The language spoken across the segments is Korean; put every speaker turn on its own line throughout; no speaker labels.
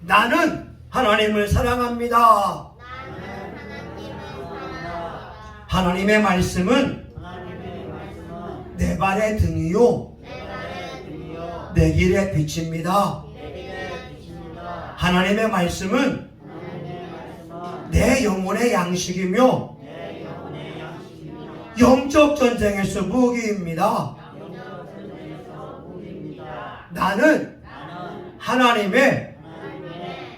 나는 하나님을 사랑합니다. 하나님의 말씀은 내 발의 등이요 내 길의 빛입니다. 하나님의 말씀은 내 영혼의 양식이며 영적 전쟁에서 무기입니다. 나는 하나님의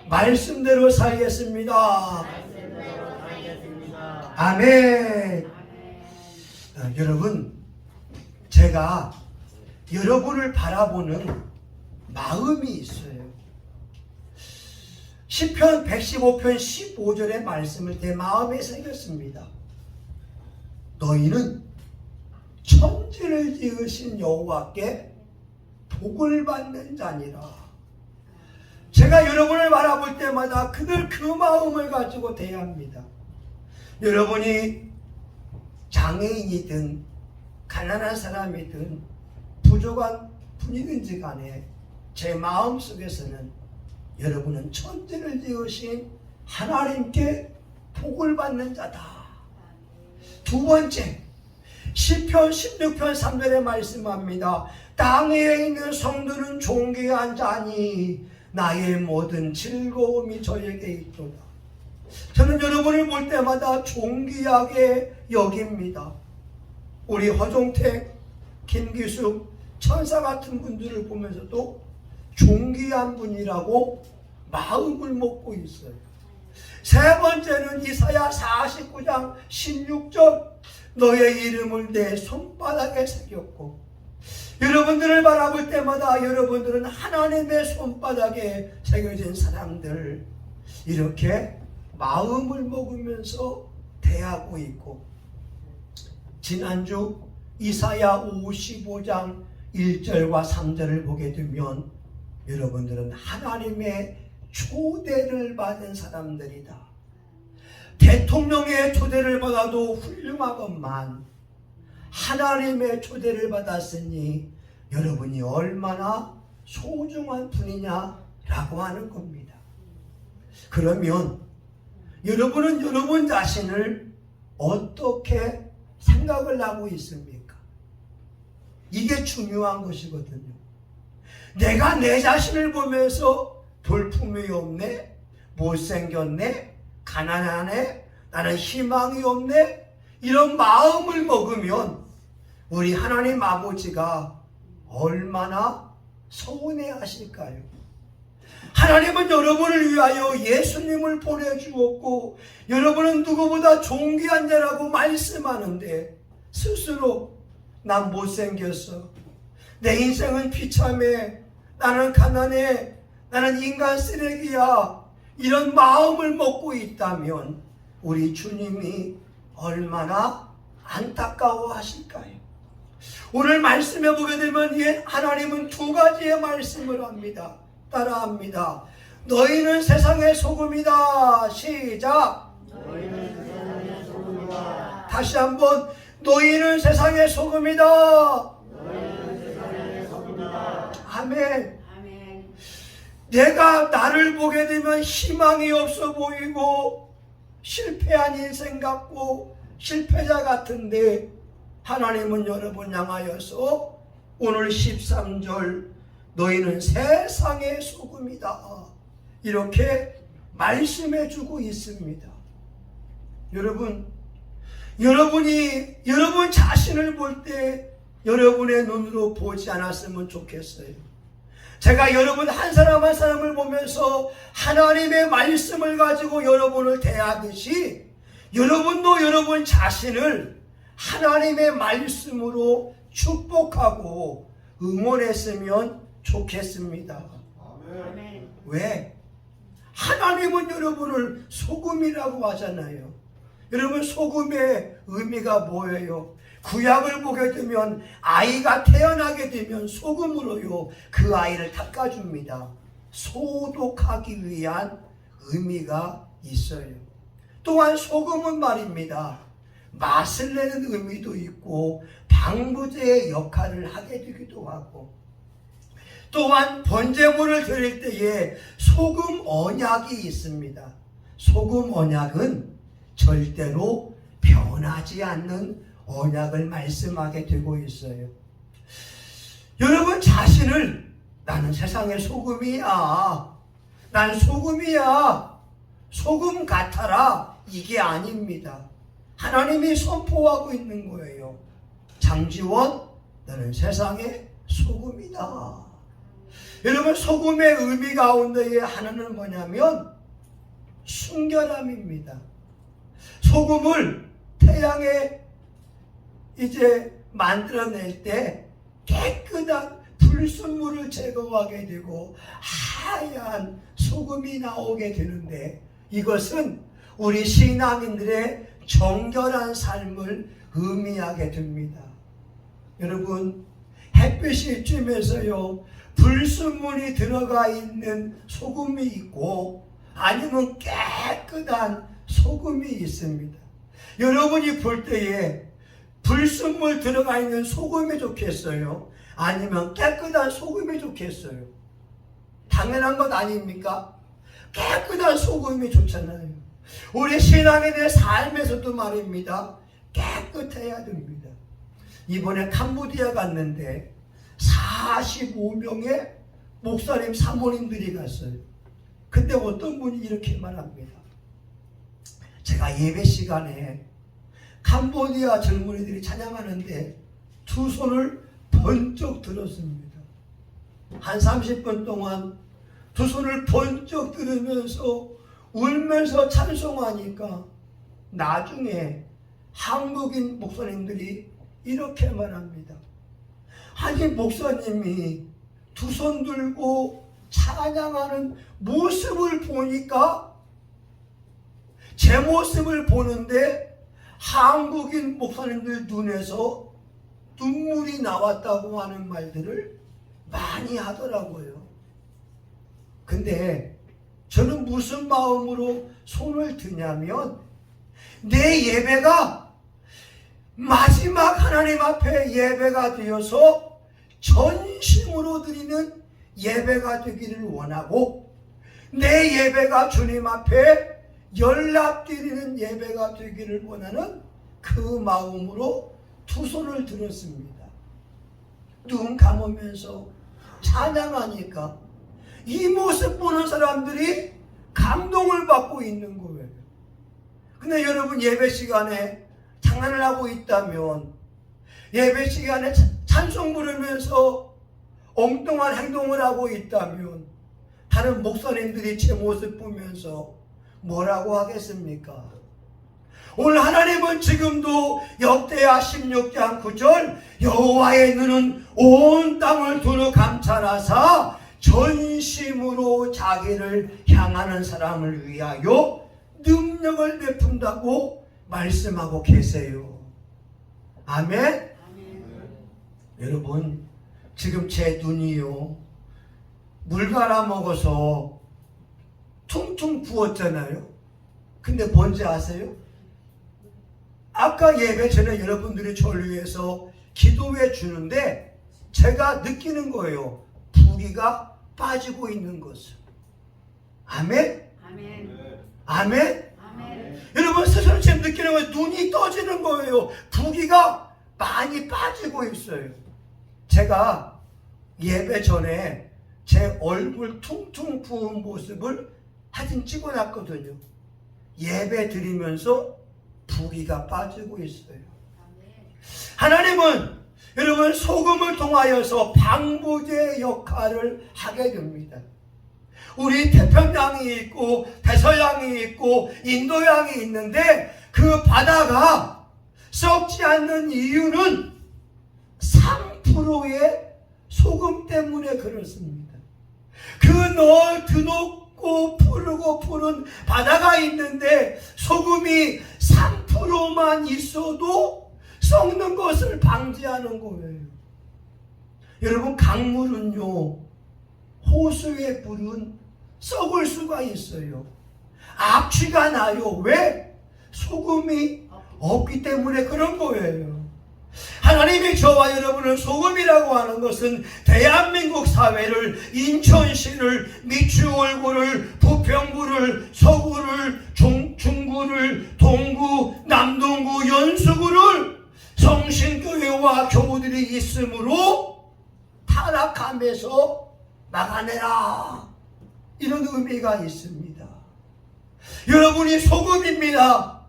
말씀대로 살겠습니다. 아멘. 여러분, 제가 여러분을 바라보는 마음이 있어요. 시편 115편 15절의 말씀을 내 마음에 새겼습니다. 너희는 천지를 지으신 여호와께 복을 받는 자니라. 제가 여러분을 바라볼 때마다 그들 그 마음을 가지고 대합니다. 여러분이 장애인이든 가난한 사람이든 부족한 분이든지 간에 제 마음속에서는 여러분은 천지를 지으신 하나님께 복을 받는 자다. 두 번째, 시편 16편 3절에 말씀합니다. 땅 위에 있는 성들은 존귀한 자니 나의 모든 즐거움이 저에게 있도다. 저는 여러분을 볼 때마다 존귀하게 여깁니다. 우리 허종택, 김기숙, 천사 같은 분들을 보면서도 존귀한 분이라고 마음을 먹고 있어요. 세 번째는 이사야 49장 16절 너의 이름을 내 손바닥에 새겼고, 여러분들을 바라볼 때마다 여러분들은 하나님의 손바닥에 새겨진 사람들, 이렇게 마음을 먹으면서 대하고 있고, 지난주 이사야 55장 1절과 3절을 보게 되면 여러분들은 하나님의 초대를 받은 사람들이다. 대통령의 초대를 받아도 훌륭하건만 하나님의 초대를 받았으니 여러분이 얼마나 소중한 분이냐라고 하는 겁니다. 그러면 여러분은 여러분 자신을 어떻게 생각을 하고 있습니까? 이게 중요한 것이거든요. 내가 내 자신을 보면서 볼품이 없네, 못생겼네, 가난하네, 나는 희망이 없네, 이런 마음을 먹으면 우리 하나님 아버지가 얼마나 서운해 하실까요? 하나님은 여러분을 위하여 예수님을 보내주었고 여러분은 누구보다 존귀한 자라고 말씀하는데 스스로 난 못생겼어, 내 인생은 비참해, 나는 가난해, 나는 인간 쓰레기야, 이런 마음을 먹고 있다면 우리 주님이 얼마나 안타까워 하실까요? 오늘 말씀해 보게 되면 하나님은 두 가지의 말씀을 합니다. 따라합니다. 너희는 세상의 소금이다. 시작.
너희는 세상의 소금이다.
다시 한번, 너희는 세상의 소금이다.
너희는 세상의 소금이다.
아멘.
아멘.
내가 나를 보게 되면 희망이 없어 보이고 실패한 인생 같고 실패자 같은데, 하나님은 여러분 향하여서 오늘 13절 너희는 세상의 소금이다, 이렇게 말씀해 주고 있습니다. 여러분이 여러분 자신을 볼 때 여러분의 눈으로 보지 않았으면 좋겠어요. 제가 여러분 한 사람 한 사람을 보면서 하나님의 말씀을 가지고 여러분을 대하듯이 여러분도 여러분 자신을 하나님의 말씀으로 축복하고 응원했으면 좋겠습니다.
아멘.
왜? 하나님은 여러분을 소금이라고 하잖아요. 여러분, 소금의 의미가 뭐예요? 구약을 보게 되면 아이가 태어나게 되면 소금으로요 그 아이를 닦아줍니다. 소독하기 위한 의미가 있어요. 또한 소금은 말입니다, 맛을 내는 의미도 있고 방부제의 역할을 하게 되기도 하고, 또한 번제물을 드릴 때에 소금 언약이 있습니다. 소금 언약은 절대로 변하지 않는 언약을 말씀하게 되고 있어요. 여러분 자신을 나는 세상의 소금이야, 난 소금이야, 소금 같아라, 이게 아닙니다. 하나님이 선포하고 있는 거예요. 장지원, 너는 세상의 소금이다. 여러분 소금의 의미 가운데에 하나는 뭐냐면 순결함입니다. 소금을 태양에 이제 만들어낼 때 깨끗한 불순물을 제거하게 되고 하얀 소금이 나오게 되는데, 이것은 우리 신앙인들의 정결한 삶을 의미하게 됩니다. 여러분 햇빛이 쬐면서요 불순물이 들어가 있는 소금이 있고 아니면 깨끗한 소금이 있습니다. 여러분이 볼 때에 불순물 들어가 있는 소금이 좋겠어요? 아니면 깨끗한 소금이 좋겠어요? 당연한 것 아닙니까? 깨끗한 소금이 좋잖아요. 우리 신앙인의 삶에서도 말입니다. 깨끗해야 됩니다. 이번에 캄보디아 갔는데 45명의 목사님 사모님들이 갔어요. 근데 어떤 분이 이렇게 말합니다. 제가 예배 시간에 캄보디아 젊은이들이 찬양하는데 두 손을 번쩍 들었습니다. 한 30분 동안 두 손을 번쩍 들으면서 울면서 찬송하니까 나중에 한국인 목사님들이 이렇게 말합니다. 아니 목사님이 두 손 들고 찬양하는 모습을 보니까 제 모습을 보는데 한국인 목사님들 눈에서 눈물이 나왔다고 하는 말들을 많이 하더라고요. 근데 저는 무슨 마음으로 손을 드냐면 내 예배가 마지막 하나님 앞에 예배가 되어서 전심으로 드리는 예배가 되기를 원하고, 내 예배가 주님 앞에 연락드리는 예배가 되기를 원하는 그 마음으로 두 손을 들었습니다. 눈 감으면서 찬양하니까 이 모습 보는 사람들이 감동을 받고 있는 거예요. 근데 여러분 예배 시간에 장난을 하고 있다면, 예배 시간에 찬송 부르면서 엉뚱한 행동을 하고 있다면 다른 목사님들이 제 모습 보면서 뭐라고 하겠습니까? 오늘 하나님은 지금도 역대하 16장 9절 여호와의 눈은 온 땅을 두루 감찰하사 전심으로 자기를 향하는 사람을 위하여 능력을 베푼다고 말씀하고 계세요. 아멘?
아멘.
여러분 지금 제 눈이요 물 갈아 먹어서 퉁퉁 부었잖아요. 근데 뭔지 아세요? 아까 예배 전에 여러분들이 저를 위해서 기도해 주는데 제가 느끼는 거예요. 부기가 빠지고 있는 것을. 아멘?
아멘.
아멘?
아멘.
여러분 스스로 지금 느끼는 거예요. 눈이 떠지는 거예요. 부기가 많이 빠지고 있어요. 제가 예배 전에 제 얼굴 퉁퉁 부은 모습을 사진 찍어놨거든요. 예배 드리면서 부기가 빠지고 있어요. 하나님은 여러분 소금을 통하여서 방부제 역할을 하게 됩니다. 우리 태평양이 있고 대서양이 있고 인도양이 있는데 그 바다가 썩지 않는 이유는 3%의 소금 때문에 그렇습니다. 그 드높고 푸르고 푸른 바다가 있는데 소금이 3%만 있어도 썩는 것을 방지하는 거예요. 여러분 강물은요 호수의 물은 썩을 수가 있어요. 악취가 나요. 왜? 소금이 없기 때문에 그런 거예요. 하나님이 저와 여러분을 소금이라고 하는 것은 대한민국 사회를, 인천시를, 미추홀구를, 부평구를, 서구를, 중구를, 동구, 남동구, 연수구를 성신교회와 교우들이 있으므로 타락함에서 막아내라, 이런 의미가 있습니다. 여러분이 소금입니다.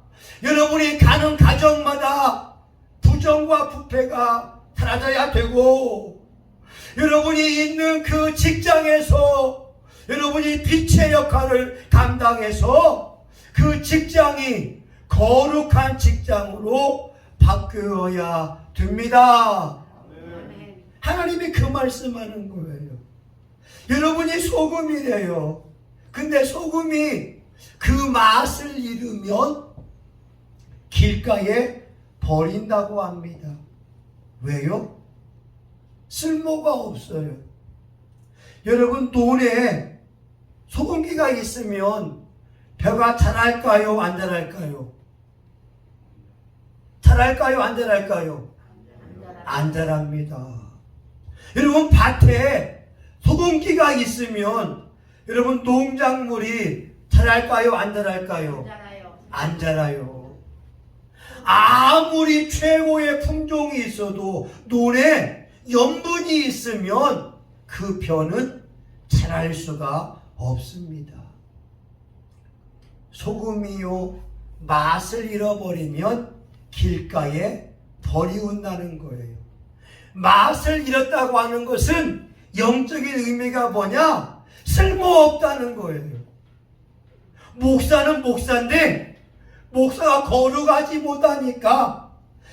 여러분이 가는 가정마다 부정과 부패가 사라져야 되고, 여러분이 있는 그 직장에서 여러분이 빛의 역할을 감당해서 그 직장이 거룩한 직장으로 바뀌어야 됩니다.
아멘.
하나님이 그 말씀하는 거예요. 여러분이 소금이래요. 근데 소금이 그 맛을 잃으면 길가에 버린다고 합니다. 왜요? 쓸모가 없어요. 여러분, 논에 소금기가 있으면 벼가 자랄까요? 안 자랄까요? 자랄까요? 안 자랄까요? 안 자랍니다. 여러분, 밭에 소금기가 있으면 여러분 농작물이 자랄까요? 안 자랄까요? 안 자라요. 아무리 최고의 품종이 있어도 논에 염분이 있으면 그 벼는 자랄 수가 없습니다. 소금이요, 맛을 잃어버리면 길가에 버리운다는 거예요. 맛을 잃었다고 하는 것은 영적인 의미가 뭐냐? 쓸모없다는 거예요. 목사는 목사인데 목사가 거룩하지 못하니까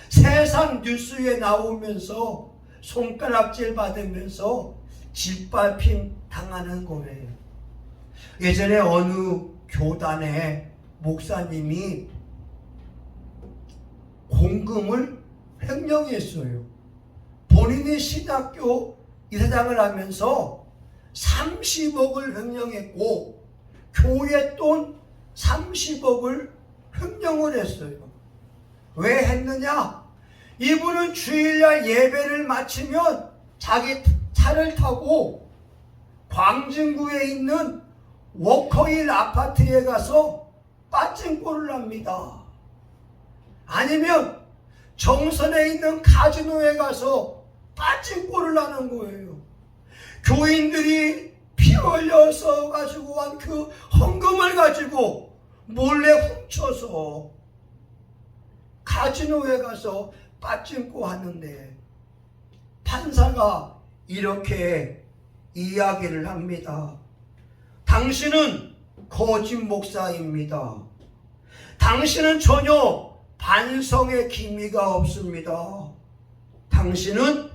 세상 뉴스에 나오면서 손가락질 받으면서 짓밟힘 당하는 거예요. 예전에 어느 교단의 목사님이 공금을 횡령했어요. 본인이 신학교 이사장을 하면서 30억을 횡령했고 교회 돈 30억을 횡령을 했어요. 왜 했느냐? 이분은 주일날 예배를 마치면 자기 차를 타고 광진구에 있는 워커힐 아파트에 가서 빠찡코를 합니다. 아니면 정선에 있는 카지노에 가서 빠찡코를 하는 거예요. 교인들이 피 흘려서 가지고 한 그 헌금을 가지고 몰래 훔쳐서 카지노에 가서 빠찡코 하는데, 판사가 이렇게 이야기를 합니다. 당신은 거짓 목사입니다. 당신은 전혀 반성의 기미가 없습니다. 당신은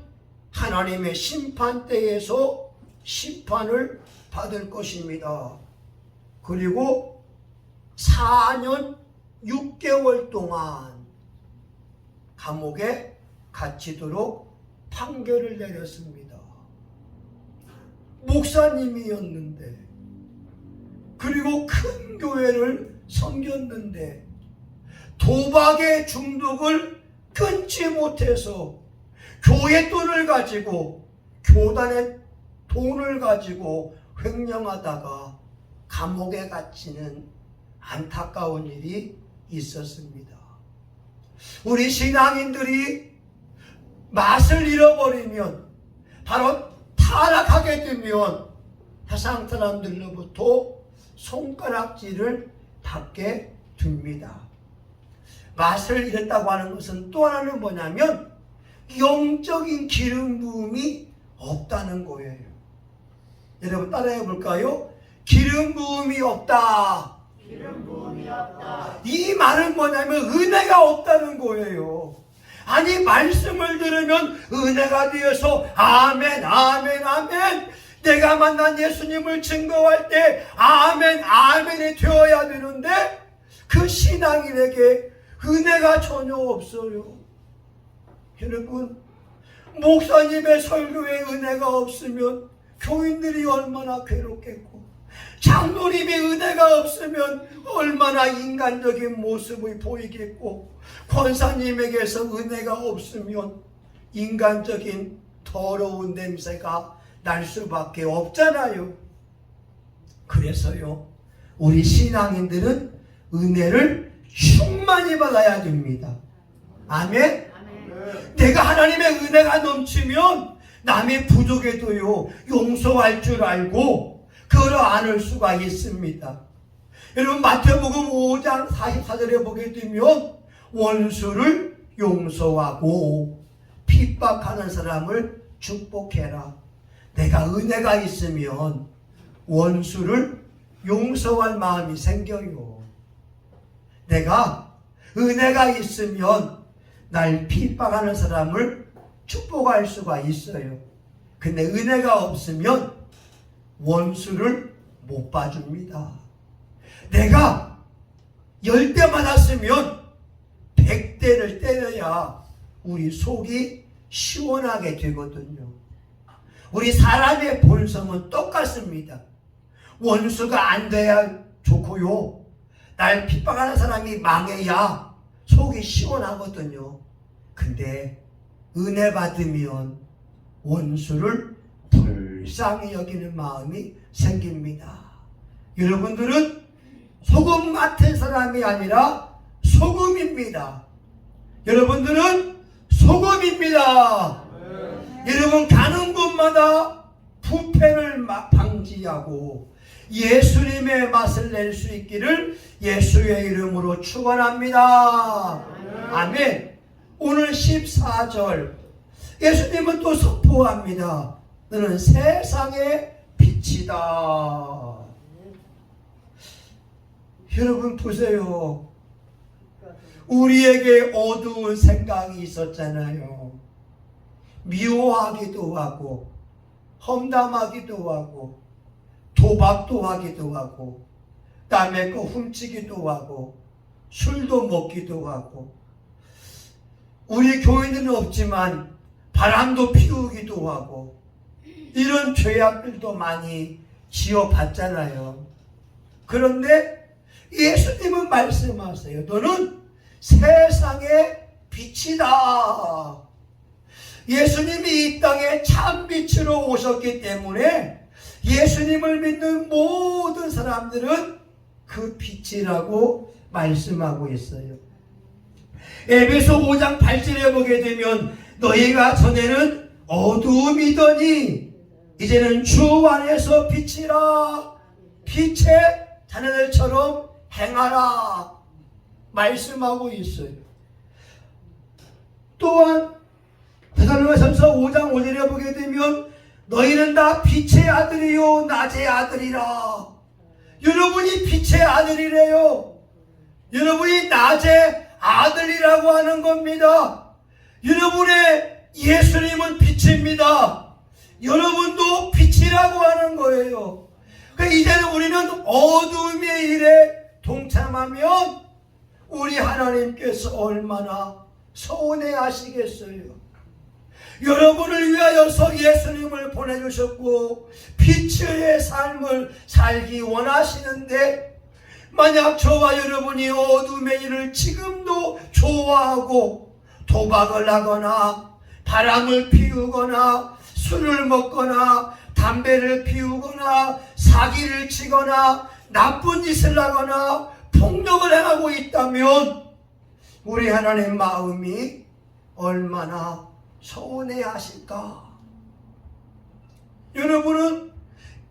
하나님의 심판대에서 심판을 받을 것입니다. 그리고 4년 6개월 동안 감옥에 갇히도록 판결을 내렸습니다. 목사님이었는데, 그리고 큰 교회를 섬겼는데 도박의 중독을 끊지 못해서 교회 돈을 가지고, 교단의 돈을 가지고 횡령하다가 감옥에 갇히는 안타까운 일이 있었습니다. 우리 신앙인들이 맛을 잃어버리면, 바로 타락하게 되면 세상 사람들로부터 손가락질을 받게 됩니다. 맛을 잃었다고 하는 것은 또 하나는 뭐냐면 영적인 기름 부음이 없다는 거예요. 여러분 따라해 볼까요? 기름 부음이 없다.
기름 부음이 없다.
이 말은 뭐냐면 은혜가 없다는 거예요. 아니, 말씀을 들으면 은혜가 되어서 아멘 아멘 아멘, 내가 만난 예수님을 증거할 때 아멘 아멘이 되어야 되는데 그 신앙인에게 은혜가 전혀 없어요. 여러분, 목사님의 설교에 은혜가 없으면 교인들이 얼마나 괴롭겠고, 장로님이 은혜가 없으면 얼마나 인간적인 모습이 보이겠고, 권사님에게서 은혜가 없으면 인간적인 더러운 냄새가 날 수밖에 없잖아요. 그래서요, 우리 신앙인들은 은혜를 충만히 받아야 됩니다. 아멘?
아멘.
내가 하나님의 은혜가 넘치면 남이 부족해도요, 용서할 줄 알고 그걸 안을 수가 있습니다. 여러분, 마태복음 5장 44절에 보게 되면 원수를 용서하고 핍박하는 사람을 축복해라. 내가 은혜가 있으면 원수를 용서할 마음이 생겨요. 내가 은혜가 있으면 날 핍박하는 사람을 축복할 수가 있어요. 근데 은혜가 없으면 원수를 못 봐줍니다. 내가 10대 맞았으면 100대를 때려야 우리 속이 시원하게 되거든요. 우리 사람의 본성은 똑같습니다. 원수가 안 돼야 좋고요, 날 핍박하는 사람이 망해야 속이 시원하거든요. 근데 은혜 받으면 원수를 불쌍히 여기는 마음이 생깁니다. 여러분들은 소금 같은 사람이 아니라 소금입니다. 여러분들은 소금입니다. 여러분, 가는 곳마다 부패를 방지하고 예수님의 맛을 낼 수 있기를 예수의 이름으로 축원합니다. 아멘. 오늘 14절 예수님은 또 선포합니다. 너는 세상의 빛이다. 여러분 보세요. 우리에게 어두운 생각이 있었잖아요. 미워하기도 하고 험담하기도 하고 도박도 하기도 하고 남의 거 훔치기도 하고 술도 먹기도 하고, 우리 교인들은 없지만 바람도 피우기도 하고 이런 죄악들도 많이 지어봤잖아요. 그런데 예수님은 말씀하세요. 너는 세상의 빛이다. 예수님이 이 땅에 참 빛으로 오셨기 때문에 예수님을 믿는 모든 사람들은 그 빛이라고 말씀하고 있어요. 에베소 5장 8절에 보게 되면 너희가 전에는 어두움이더니 이제는 주 안에서 빛이라, 빛의 자녀들처럼 행하라 말씀하고 있어요. 또한 데살로니가전서 5장 5절에 보게 되면 너희는 다 빛의 아들이요 낮의 아들이라. 여러분이 빛의 아들이래요. 여러분이 낮의 아들이라고 하는 겁니다. 여러분의 예수님은 빛입니다. 여러분도 빛이라고 하는 거예요. 그러니까 이제는 우리는 어둠의 일에 동참하면 우리 하나님께서 얼마나 서운해하시겠어요. 여러분을 위하여서 예수님을 보내주셨고 빛의 삶을 살기 원하시는데, 만약 저와 여러분이 어둠의 일을 지금도 좋아하고 도박을 하거나 바람을 피우거나 술을 먹거나 담배를 피우거나 사기를 치거나 나쁜 짓을 하거나 폭력을 행하고 있다면 우리 하나님 마음이 얼마나 서운해하실까? 여러분은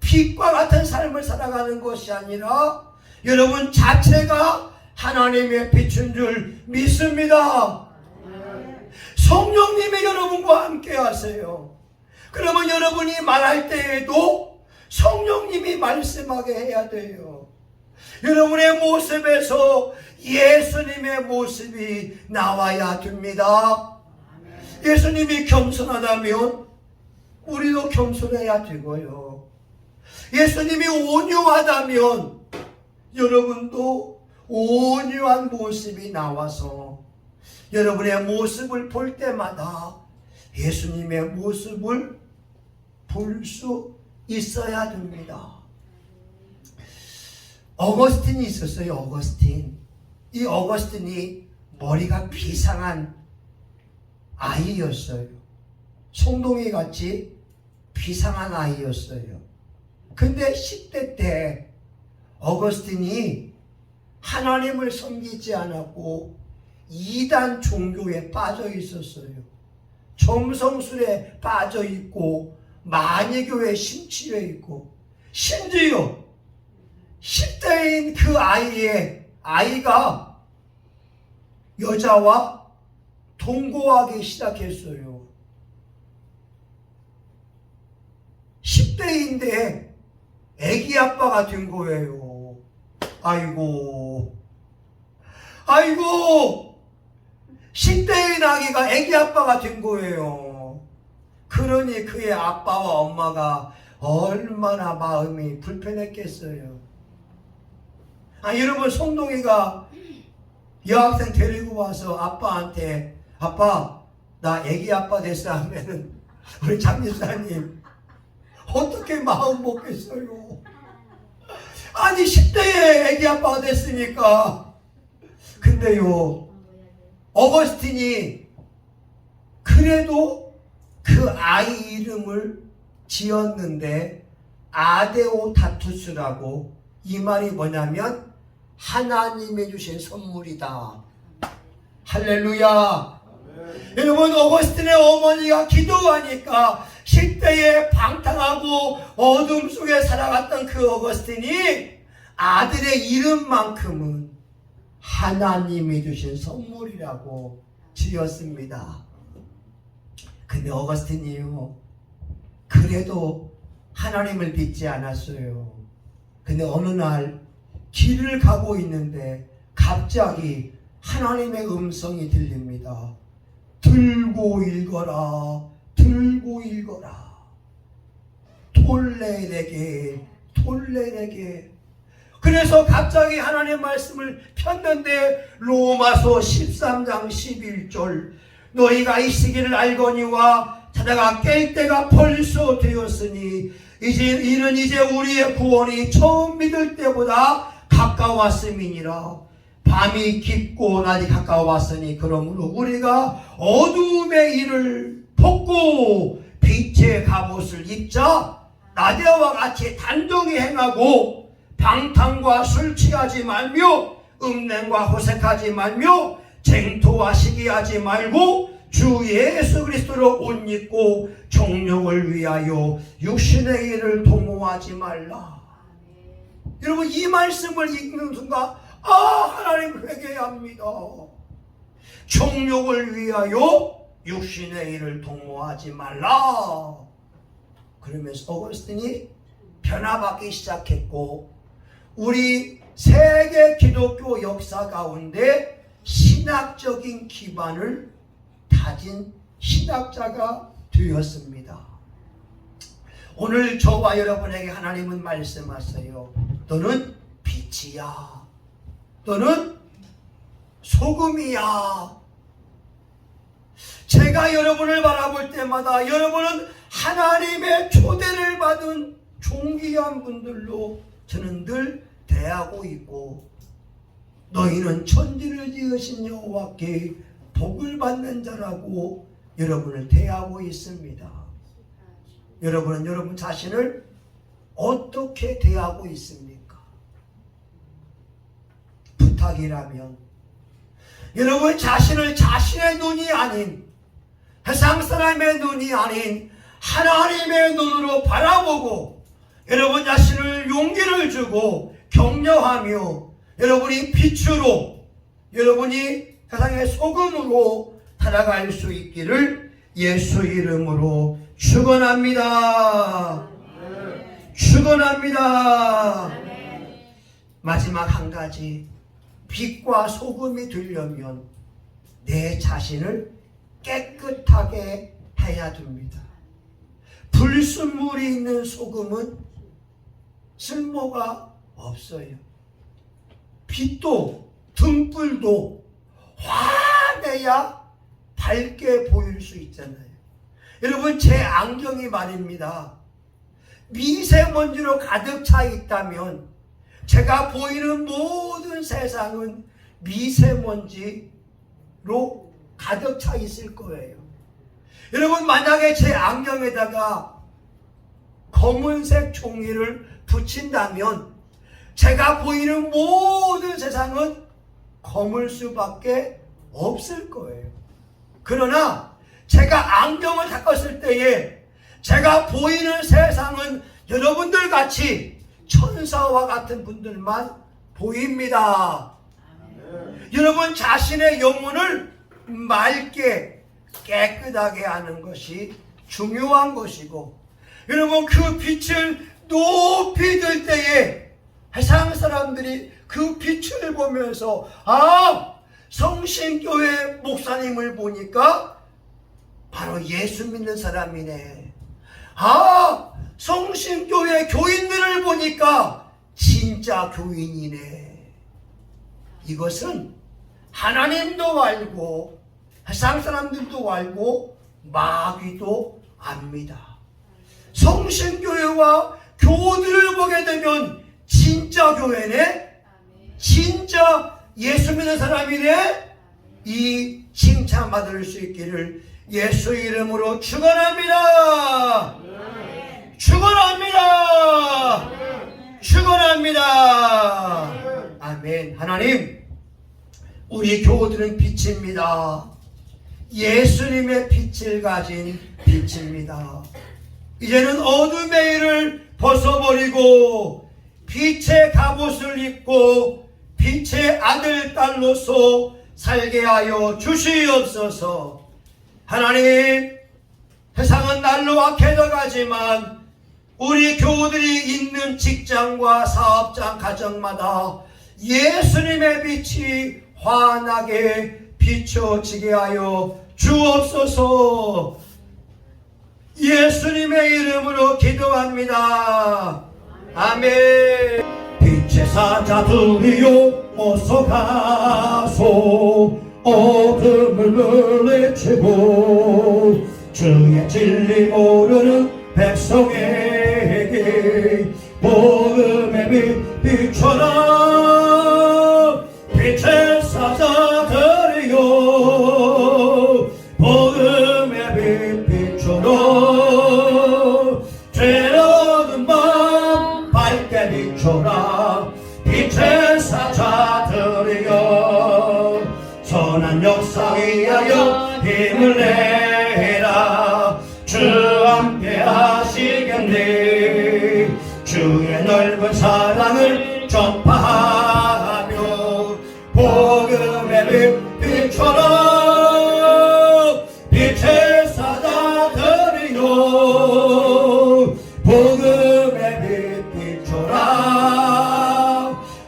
빛과 같은 삶을 살아가는 것이 아니라 여러분 자체가 하나님의 빛인 줄 믿습니다. 성령님이 여러분과 함께 하세요. 그러면 여러분이 말할 때에도 성령님이 말씀하게 해야 돼요. 여러분의 모습에서 예수님의 모습이 나와야 됩니다. 예수님이 겸손하다면 우리도 겸손해야 되고요. 예수님이 온유하다면 여러분도 온유한 모습이 나와서 여러분의 모습을 볼 때마다 예수님의 모습을 볼 수 있어야 됩니다. 어거스틴이 있었어요. 어거스틴. 이 어거스틴이 머리가 비상한 아이였어요. 송동이 같이 비상한 아이였어요. 근데 10대 때 어거스틴이 하나님을 섬기지 않았고 이단 종교에 빠져 있었어요. 점성술에 빠져 있고 마녀교에 심취해 있고 심지어 10대인 그 아이가 여자와 동거하기 시작했어요. 10대인데 애기 아빠가 된 거예요. 아이고 10대인 아기가 애기 아빠가 된 거예요. 그러니 그의 아빠와 엄마가 얼마나 마음이 불편했겠어요. 여러분, 송동이가 여학생 데리고 와서 아빠한테 아빠 나 애기 아빠 됐어 하면은 우리 장집사님 어떻게 마음 먹겠어요? 아니 10대에 애기 아빠가 됐으니까. 근데요 어거스틴이 그래도 그 아이 이름을 지었는데 아데오다투스라고, 이 말이 뭐냐면 하나님이 주신 선물이다. 할렐루야. 여러분, 어거스틴의 어머니가 기도하니까 10대에 방탕하고 어둠 속에 살아갔던 그 어거스틴이 아들의 이름만큼은 하나님이 주신 선물이라고 지었습니다. 근데 어거스틴이요 그래도 하나님을 믿지 않았어요. 근데 어느 날 길을 가고 있는데 갑자기 하나님의 음성이 들립니다. 들고 읽어라, 들고 읽어라. 톨레에게. 그래서 갑자기 하나님의 말씀을 폈는데 로마서 13장 11절 너희가 이 시기를 알거니와 자다가 깰 때가 벌써 되었으니 이는 이제 우리의 구원이 처음 믿을 때보다 가까웠음이니라. 밤이 깊고 낮이 가까웠으니 그러므로 우리가 어두움의 일을 벗고 빛의 갑옷을 입자. 낮에와 같이 단정히 행하고 방탕과 술 취하지 말며 음행과 호색하지 말며 쟁토와 시기하지 말고 주 예수 그리스도로 옷 입고 정욕을 위하여 육신의 일을 도모하지 말라. 여러분, 이 말씀을 읽는 순간 하나님 회개해야 합니다. 정욕을 위하여 육신의 일을 도모하지 말라. 그러면서 어거스틴이 변화받기 시작했고 우리 세계 기독교 역사 가운데 신학적인 기반을 다진 신학자가 되었습니다. 오늘 저와 여러분에게 하나님은 말씀하세요. 너는 빛이야. 너는 소금이야. 제가 여러분을 바라볼 때마다 여러분은 하나님의 초대를 받은 존귀한 분들로 저는 늘 대하고 있고 너희는 천지를 지으신 여호와께 복을 받는 자라고 여러분을 대하고 있습니다. 여러분은 여러분 자신을 어떻게 대하고 있습니까? 부탁이라면 여러분 자신을 자신의 눈이 아닌 세상 사람의 눈이 아닌 하나님의 눈으로 바라보고 여러분 자신을 용기를 주고 격려하며 여러분이 빛으로 여러분이 세상의 소금으로 살아갈 수 있기를 예수 이름으로 축원합니다. 축원합니다. 마지막 한 가지, 빛과 소금이 되려면 내 자신을 깨끗하게 해야 됩니다. 불순물이 있는 소금은 쓸모가 없어요. 빛도 등불도 화내야 밝게 보일 수 있잖아요. 여러분, 제 안경이 말입니다. 미세먼지로 가득 차 있다면 제가 보이는 모든 세상은 미세먼지로 가득 차 있을 거예요. 여러분, 만약에 제 안경에다가 검은색 종이를 붙인다면 제가 보이는 모든 세상은 검을 수밖에 없을 거예요. 그러나 제가 안경을 닦았을 때에 제가 보이는 세상은 여러분들 같이 천사와 같은 분들만 보입니다. 여러분, 자신의 영혼을 맑게 깨끗하게 하는 것이 중요한 것이고, 여러분, 그 빛을 높이 들 때에 세상 사람들이 그 빛을 보면서 성신교회 목사님을 보니까 바로 예수 믿는 사람이네. 성신교회 교인들을 보니까 진짜 교인이네. 이것은 하나님도 알고 세상 사람들도 알고 마귀도 압니다. 성신교회와 교우들을 보게 되면 진짜 교회네, 진짜 예수 믿는 사람이네, 이 칭찬받을 수 있기를 예수 이름으로 축원합니다. 축원합니다. 축원합니다. 아멘. 하나님, 우리 교우들은 빛입니다. 예수님의 빛을 가진 빛입니다. 이제는 어둠의 일을 벗어버리고 빛의 갑옷을 입고 빛의 아들 딸로서 살게 하여 주시옵소서. 하나님, 세상은 날로 악해져 가지만 우리 교우들이 있는 직장과 사업장, 가정마다 예수님의 빛이 환하게 비춰지게 하여 주옵소서. 예수님의 이름으로 기도합니다. 아멘. 빛의 사자들이여 어서 가소, 어둠을 물리치고 주의 진리 모르는 백성에게 복음의 빛 비춰라. 빛의 사자들이여 복음의 빛 비춰라. 죄어둔 밤 밝게 비춰라. 빛의 사자들이여 선한 역사 위하여 힘을 내라. 주 함께 하시겠네. 주의 넓은 사랑을 전파하며 복음의 빛 비춰라. 빛의 사자들이여 복음의 빛 비춰라.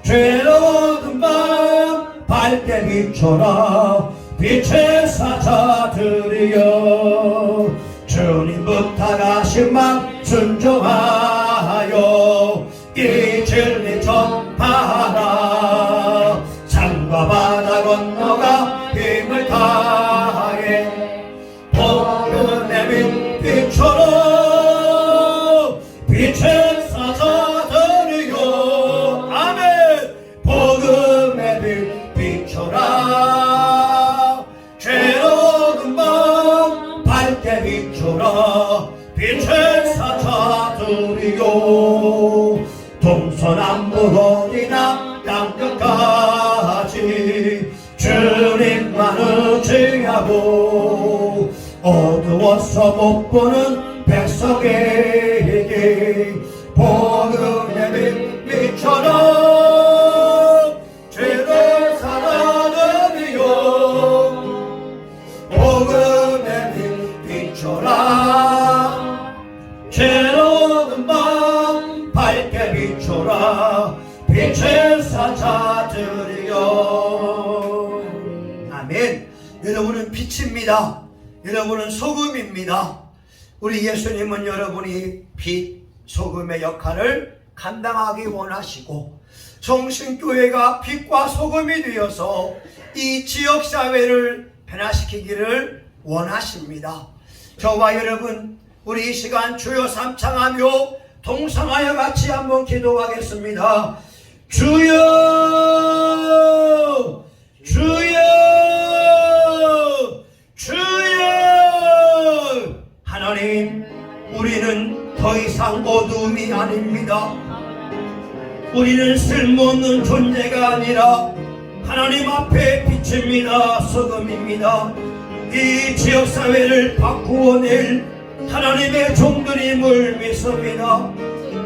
죄로운 밤 밝게 비춰라. 빛의 사자들이여 주님 부탁하신 맘 순종하여 이 진리 전파하라. 산과 바다 건너가 힘을 다해 복음의 빛 비춰라. 빛의 사자들이여 아멘. 복음의 빛 비춰라. 죄로운 밤 밝게 비춰라. 빛의 사자들이여 동서남북 어디나 땅끝까지 주님만 의지하고 어두워서 못 보는 백성에게 복음의 빛 비춰라. 죄를 사랑하리요 복음의 빛 비춰라. 죄로운 밤 밝게 비춰라. 빛의 사자들이여 아멘. 여러분은 빛입니다. 여러분은 소금입니다. 우리 예수님은 여러분이 빛, 소금의 역할을 감당하기 원하시고 성신교회가 빛과 소금이 되어서 이 지역사회를 변화시키기를 원하십니다. 저와 여러분, 우리 이 시간 주여 삼창하며 동성하여 같이 한번 기도하겠습니다. 주여 주여 주여. 하나님, 우리는 더 이상 어두움이 아닙니다. 우리는 쓸모없는 존재가 아니라 하나님 앞에 빛입니다. 소금입니다. 이 지역사회를 바꾸어낼 하나님의 종들임을 믿습니다.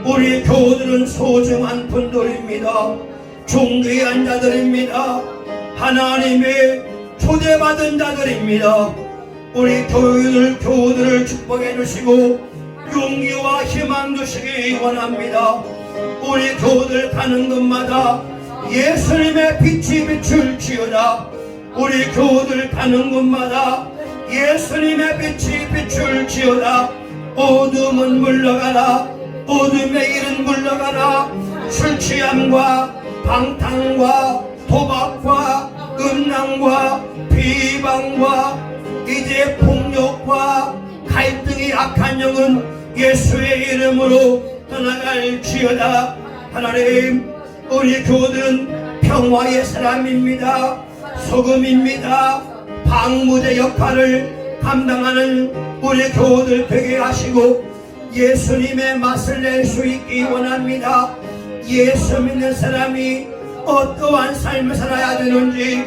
우리 교우들은 소중한 분들입니다. 존귀한 자들입니다. 하나님의 초대받은 자들입니다. 우리 교우들을 축복해 주시고 용기와 희망 주시기 원합니다. 우리 교우들 가는 곳마다 예수님의 빛이 비출지어다. 우리 교우들 가는 곳마다 예수님의 빛이 비출지어다. 어둠은 물러가라. 어둠의 일은 물러가라. 술 취함과 방탕과 도박과 음란과 비방과 이제 폭력과 갈등이 악한 영은 예수의 이름으로 떠나갈지어다. 하나님, 우리 교우들은 평화의 사람입니다. 소금입니다. 방무제 역할을 감당하는 우리 교우들 되게 하시고 예수님의 맛을 낼 수 있기 원합니다. 예수 믿는 사람이 어떠한 삶을 살아야 되는지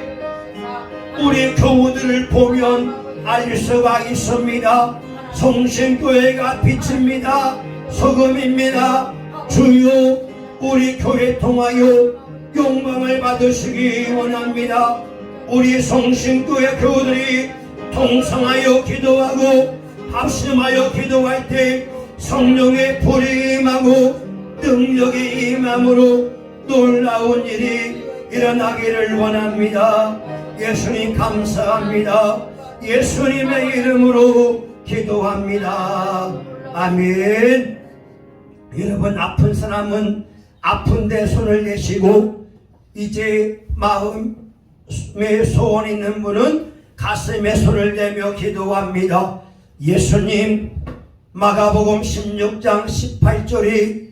우리 교우들을 보면 알 수가 있습니다. 성신교회가 빛입니다. 소금입니다. 주여, 우리 교회 통하여 영광을 받으시기 원합니다. 우리 성신교회 교우들이 통성하여 기도하고 합심하여 기도할 때 성령의 불이 임하고 능력이 임함으로 놀라운 일이 일어나기를 원합니다. 예수님 감사합니다. 예수님의 이름으로 기도합니다. 아멘. 여러분, 아픈 사람은 아픈데 손을 내시고 이제 마음에 소원 있는 분은 가슴에 손을 대며 기도합니다. 예수님, 마가복음 16장 18절이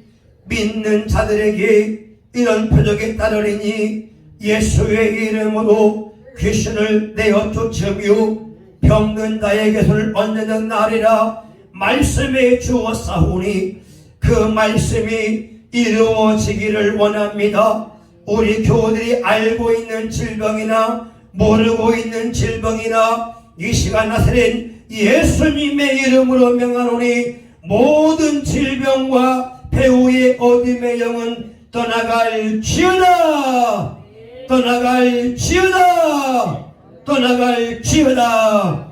믿는 자들에게 이런 표적이 따르리니 예수의 이름으로 귀신을 내어 쫓으며 병든 자에게 손을 얹는 날이라 말씀해 주었사오니 그 말씀이 이루어지기를 원합니다. 우리 교우들이 알고 있는 질병이나 모르고 있는 질병이나 이 시간 나사렛 예수님의 이름으로 명하노니 모든 질병과 배후의 어둠의 영은 떠나갈지어다. 떠나갈지어다. 떠나갈지어다.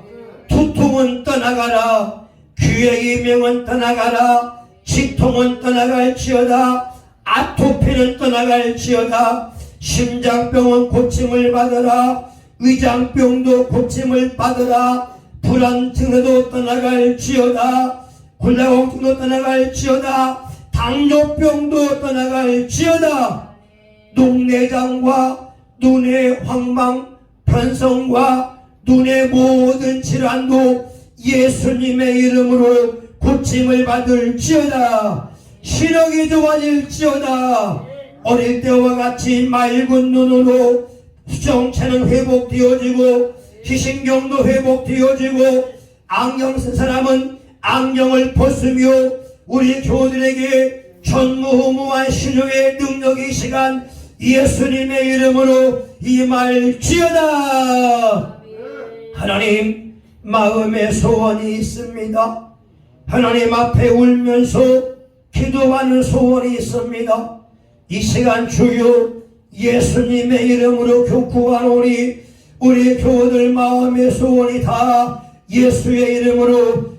두통은 떠나가라. 귀의 이명은 떠나가라. 치통은 떠나갈지어다. 아토피는 떠나갈지어다. 심장병은 고침을 받으라. 위장병도 고침을 받으라. 불안증도 떠나갈지어다. 골다공증도 떠나갈지어다. 당뇨병도 떠나갈지어다. 녹내장과 눈의 황망, 편성과 눈의 모든 질환도 예수님의 이름으로 고침을 받을지어다. 시력이 좋아질지어다. 어릴 때와 같이 맑은 눈으로 수정체는 회복되어지고 시신경도 회복되어지고 안경 쓴 사람은 안경을 벗으며 우리 교우들에게 전무후무한 신유의 능력이 시간 예수님의 이름으로 임할지어다. 하나님, 마음에 소원이 있습니다. 하나님 앞에 울면서 기도하는 소원이 있습니다. 이 시간 주여 예수님의 이름으로 구하노니 우리 교우들 마음의 소원이 다 예수의 이름으로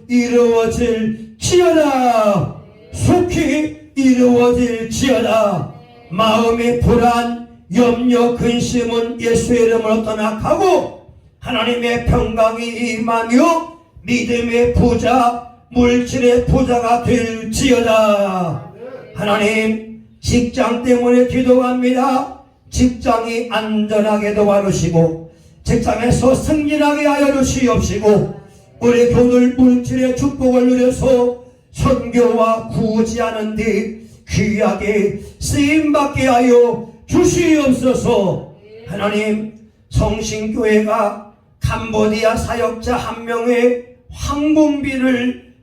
이루어질지어다. 속히 이루어질지어다. 마음의 불안, 염려, 근심은 예수의 이름으로 떠나가고 하나님의 평강이 임하며 믿음의 부자, 물질의 부자가 될지어다. 하나님, 직장 때문에 기도합니다. 직장이 안전하게 도와주시고 직장에서 승진하게 하여 주시옵시고 우리 교우들 물질의 축복을 누려서 선교와 구제하는 데 귀하게 쓰임받게 하여 주시옵소서. 하나님, 성신교회가 캄보디아 사역자 한 명의 황금비를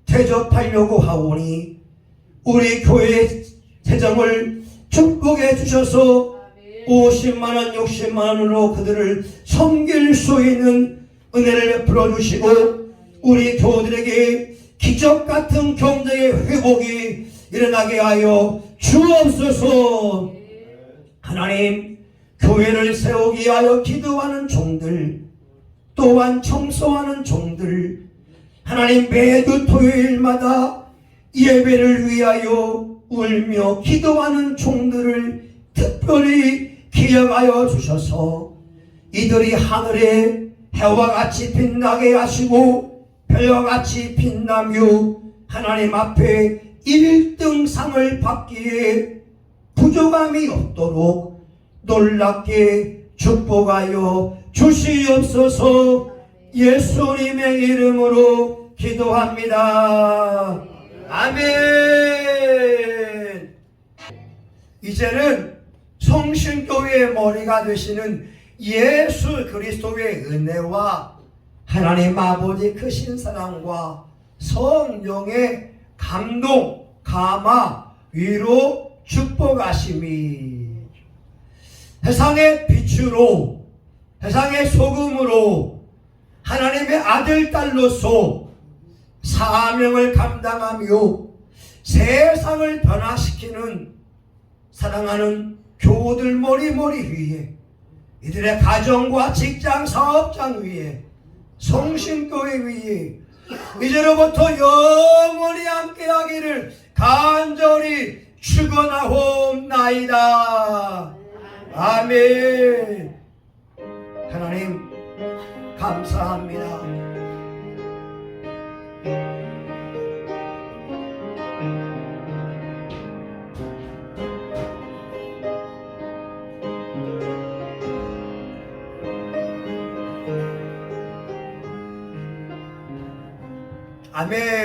대접하려고 하오니 우리 교회 재정을 축복해 주셔서 50만원 60만원으로 그들을 섬길 수 있는 은혜를 베풀어 주시고 우리 교우들에게 기적같은 경제의 회복이 일어나게 하여 주옵소서. 하나님, 교회를 세우기 위하여 기도하는 종들, 또한 청소하는 종들, 하나님 매주 토요일마다 예배를 위하여 울며 기도하는 종들을 특별히 기억하여 주셔서 이들이 하늘에 해와 같이 빛나게 하시고 별과 같이 빛나며 하나님 앞에 1등상을 받기에 부족함이 없도록 놀랍게 축복하여 주시옵소서. 예수님의 이름으로 기도합니다. 아멘. 이제는 성신교회의 머리가 되시는 예수 그리스도의 은혜와 하나님 아버지 크신 사랑과 성령의 감동, 감화, 위로, 축복하심이 세상의 빛으로, 세상의 소금으로 하나님의 아들, 딸로서 사명을 감당하며 세상을 변화시키는 사랑하는 교우들 머리 위에, 이들의 가정과 직장, 사업장 위에, 성신교회 위에 이제로부터 영원히 함께하기를 간절히 축원하옵나이다. 아멘. 하나님 감사합니다. 아멘.